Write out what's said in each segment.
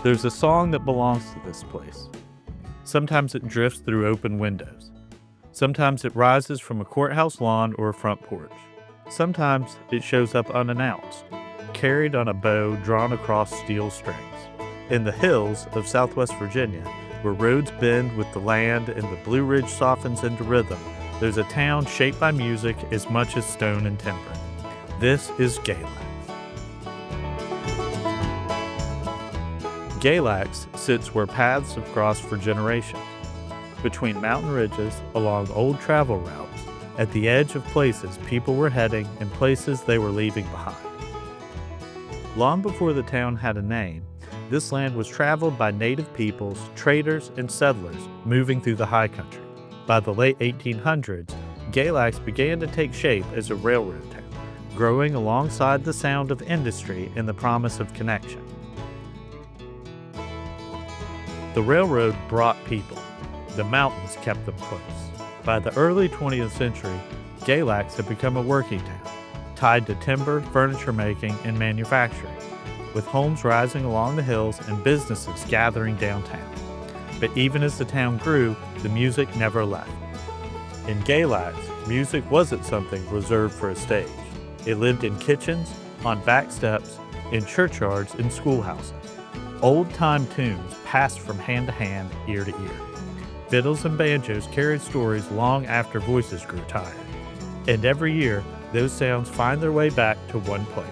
There's a song that belongs to this place. Sometimes it drifts through open windows. Sometimes it rises from a courthouse lawn or a front porch. Sometimes it shows up unannounced, carried on a bow drawn across steel strings. In the hills of Southwest Virginia, where roads bend with the land and the Blue Ridge softens into rhythm, there's a town shaped by music as much as stone and timber. This is Galax. Galax sits where paths have crossed for generations, between mountain ridges, along old travel routes, at the edge of places people were heading and places they were leaving behind. Long before the town had a name, this land was traveled by native peoples, traders, and settlers moving through the high country. By the late 1800s, Galax began to take shape as a railroad town, growing alongside the sound of industry and the promise of connection. The railroad brought people. The mountains kept them close. By the early 20th century, Galax had become a working town, tied to timber, furniture making, and manufacturing, with homes rising along the hills and businesses gathering downtown. But even as the town grew, the music never left. In Galax, music wasn't something reserved for a stage. It lived in kitchens, on back steps, in churchyards, and schoolhouses. Old-time tunes passed from hand to hand, ear to ear. Fiddles and banjos carried stories long after voices grew tired. And every year, those sounds find their way back to one place.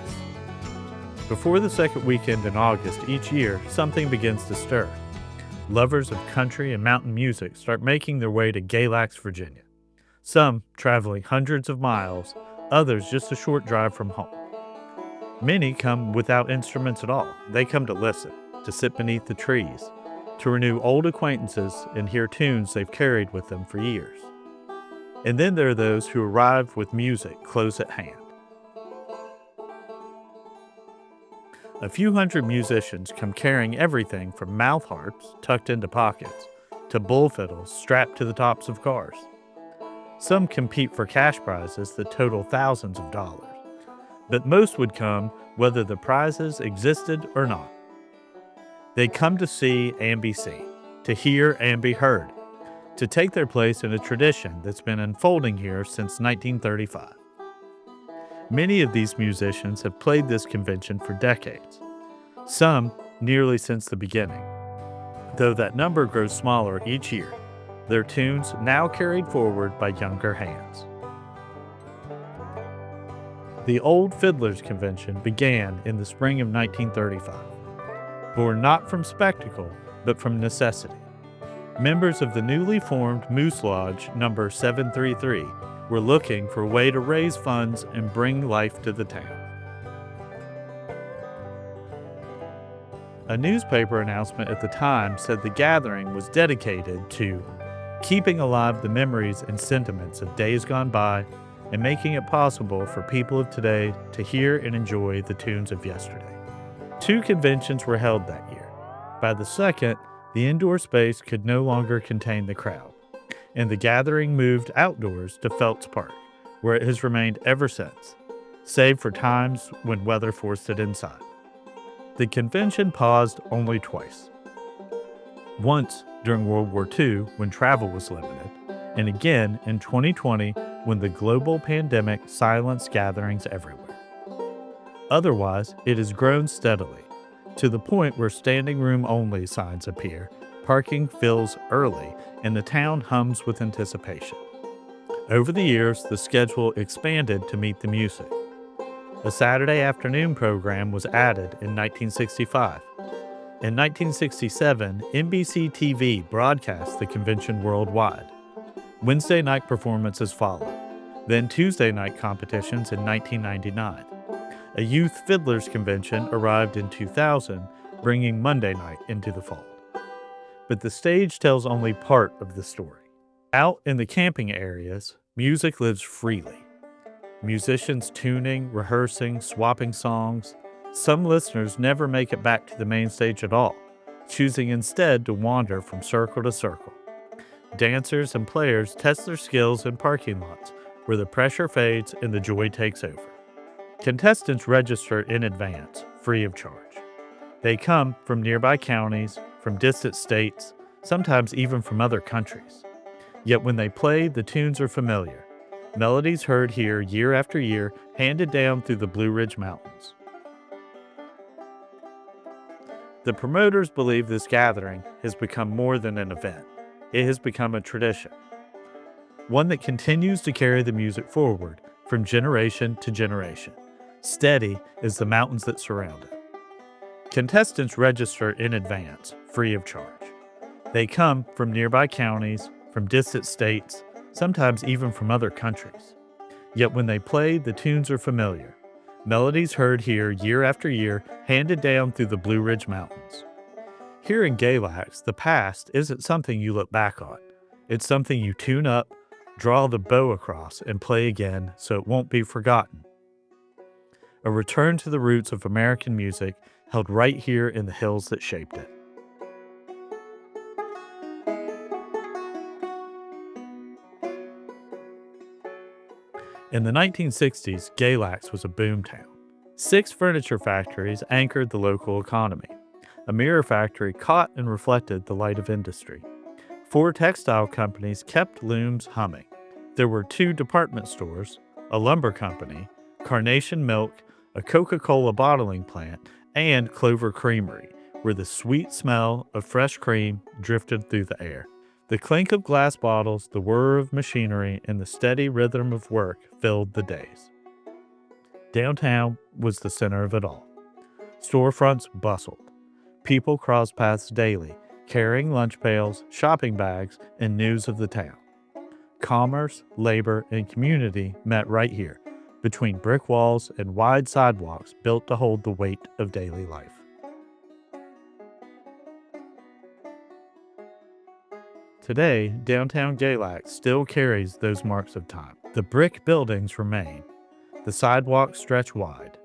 Before the second weekend in August each year, something begins to stir. Lovers of country and mountain music start making their way to Galax, Virginia. Some traveling hundreds of miles, others just a short drive from home. Many come without instruments at all. They come to listen, to sit beneath the trees, to renew old acquaintances and hear tunes they've carried with them for years. And then there are those who arrive with music close at hand. A few hundred musicians come carrying everything from mouth harps tucked into pockets to bull fiddles strapped to the tops of cars. Some compete for cash prizes that total thousands of dollars, but most would come whether the prizes existed or not. They come to see and be seen, to hear and be heard, to take their place in a tradition that's been unfolding here since 1935. Many of these musicians have played this convention for decades, some nearly since the beginning. Though that number grows smaller each year, their tunes now carried forward by younger hands. The Old Fiddlers Convention began in the spring of 1935. Born not from spectacle, but from necessity. Members of the newly formed Moose Lodge number 733 were looking for a way to raise funds and bring life to the town. A newspaper announcement at the time said the gathering was dedicated to keeping alive the memories and sentiments of days gone by and making it possible for people of today to hear and enjoy the tunes of yesterday. 2 conventions were held that year. By the second, the indoor space could no longer contain the crowd, and the gathering moved outdoors to Phelps Park, where it has remained ever since, save for times when weather forced it inside. The convention paused only twice. Once during World War II when travel was limited, and again in 2020 when the global pandemic silenced gatherings everywhere. Otherwise, it has grown steadily, to the point where standing room only signs appear, parking fills early, and the town hums with anticipation. Over the years, the schedule expanded to meet the music. A Saturday afternoon program was added in 1965. In 1967, NBC TV broadcast the convention worldwide. Wednesday night performances followed, then Tuesday night competitions in 1999. A youth fiddlers convention arrived in 2000, bringing Monday night into the fold. But the stage tells only part of the story. Out in the camping areas, music lives freely. Musicians tuning, rehearsing, swapping songs. Some listeners never make it back to the main stage at all, choosing instead to wander from circle to circle. Dancers and players test their skills in parking lots where the pressure fades and the joy takes over. Contestants register in advance, free of charge. They come from nearby counties, from distant states, sometimes even from other countries. Yet when they play, the tunes are familiar. Melodies heard here year after year, handed down through the Blue Ridge Mountains. The promoters believe this gathering has become more than an event. It has become a tradition, one that continues to carry the music forward from generation to generation, steady as the mountains that surround it. Contestants register in advance, free of charge. They come from nearby counties, from distant states, sometimes even from other countries. Yet when they play, the tunes are familiar. Melodies heard here year after year, handed down through the Blue Ridge Mountains. Here in Galax, the past isn't something you look back on. It's something you tune up, draw the bow across, and play again so it won't be forgotten. A return to the roots of American music held right here in the hills that shaped it. In the 1960s, Galax was a boomtown. 6 furniture factories anchored the local economy. A mirror factory caught and reflected the light of industry. 4 textile companies kept looms humming. There were 2 department stores, a lumber company, Carnation Milk, a Coca-Cola bottling plant, and Clover Creamery, where the sweet smell of fresh cream drifted through the air. The clink of glass bottles, the whir of machinery, and the steady rhythm of work filled the days. Downtown was the center of it all. Storefronts bustled. People crossed paths daily, carrying lunch pails, shopping bags, and news of the town. Commerce, labor, and community met right here, between brick walls and wide sidewalks built to hold the weight of daily life. Today, downtown Galax still carries those marks of time. The brick buildings remain. The sidewalks stretch wide.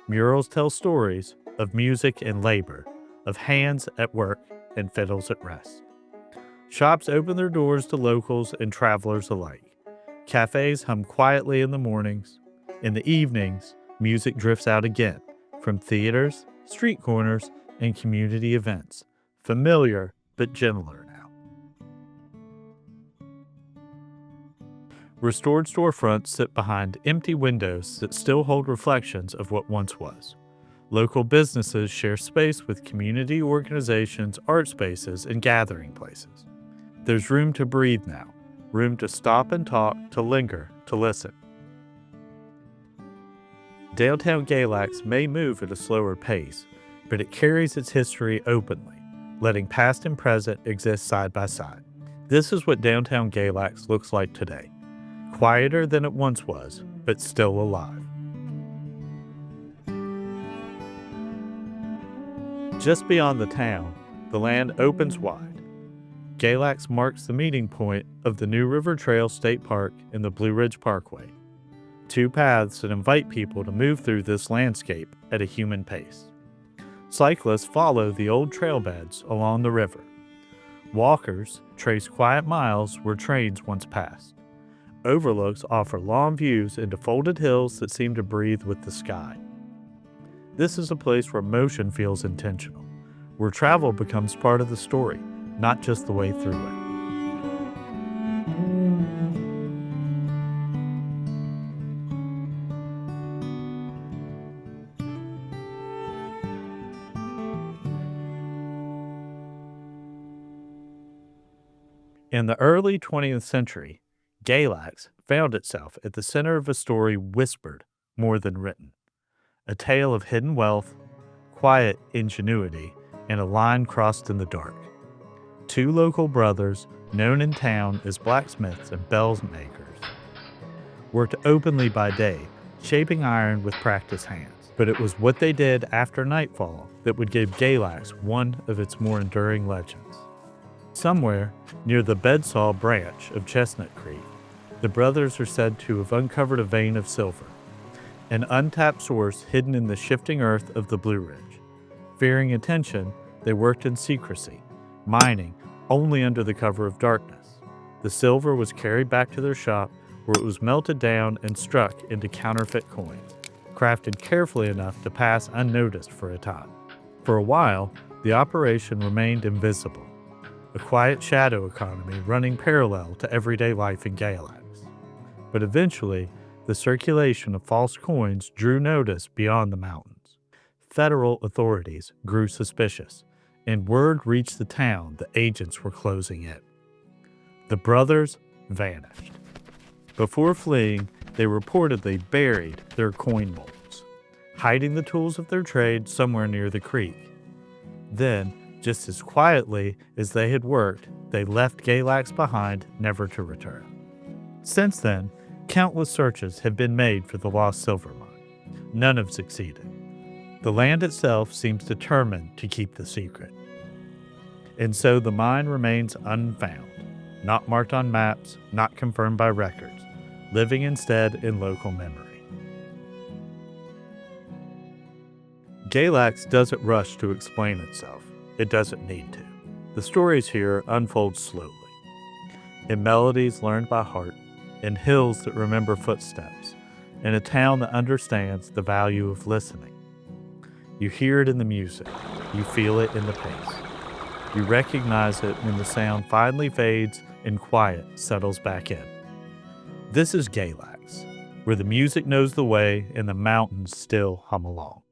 Murals tell stories of music and labor, of hands at work and fiddles at rest. Shops open their doors to locals and travelers alike. Cafes hum quietly in the mornings. In the evenings, music drifts out again from theaters, street corners, and community events, familiar but gentler now. Restored storefronts sit behind empty windows that still hold reflections of what once was. Local businesses share space with community organizations, art spaces, and gathering places. There's room to breathe now, room to stop and talk, to linger, to listen. Downtown Galax may move at a slower pace, but it carries its history openly, letting past and present exist side by side. This is what downtown Galax looks like today. Quieter than it once was, but still alive. Just beyond the town, the land opens wide. Galax marks the meeting point of the New River Trail State Park and the Blue Ridge Parkway, 2 paths that invite people to move through this landscape at a human pace. Cyclists follow the old trail beds along the river. Walkers trace quiet miles where trains once passed. Overlooks offer long views into folded hills that seem to breathe with the sky. This is a place where motion feels intentional, where travel becomes part of the story, not just the way through it. In the early 20th century, Galax found itself at the center of a story whispered more than written. A tale of hidden wealth, quiet ingenuity, and a line crossed in the dark. 2 local brothers, known in town as blacksmiths and bell makers, worked openly by day, shaping iron with practiced hands. But it was what they did after nightfall that would give Galax one of its more enduring legends. Somewhere near the Bedsaw branch of Chestnut Creek, the brothers are said to have uncovered a vein of silver, an untapped source hidden in the shifting earth of the Blue Ridge. Fearing attention, they worked in secrecy, mining only under the cover of darkness. The silver was carried back to their shop, where it was melted down and struck into counterfeit coins, crafted carefully enough to pass unnoticed for a time. For a while, the operation remained invisible, a quiet shadow economy running parallel to everyday life in Galax. But eventually, the circulation of false coins drew notice beyond the mountains. Federal authorities grew suspicious, and word reached the town that agents were closing in. The brothers vanished. Before fleeing, they reportedly buried their coin molds, hiding the tools of their trade somewhere near the creek. Then, just as quietly as they had worked, they left Galax behind, never to return. Since then, countless searches have been made for the lost silver mine. None have succeeded. The land itself seems determined to keep the secret. And so the mine remains unfound, not marked on maps, not confirmed by records, living instead in local memory. Galax doesn't rush to explain itself. It doesn't need to. The stories here unfold slowly, in melodies learned by heart, in hills that remember footsteps, in a town that understands the value of listening. You hear it in the music. You feel it in the pace. You recognize it when the sound finally fades and quiet settles back in. This is Galax, where the music knows the way and the mountains still hum along.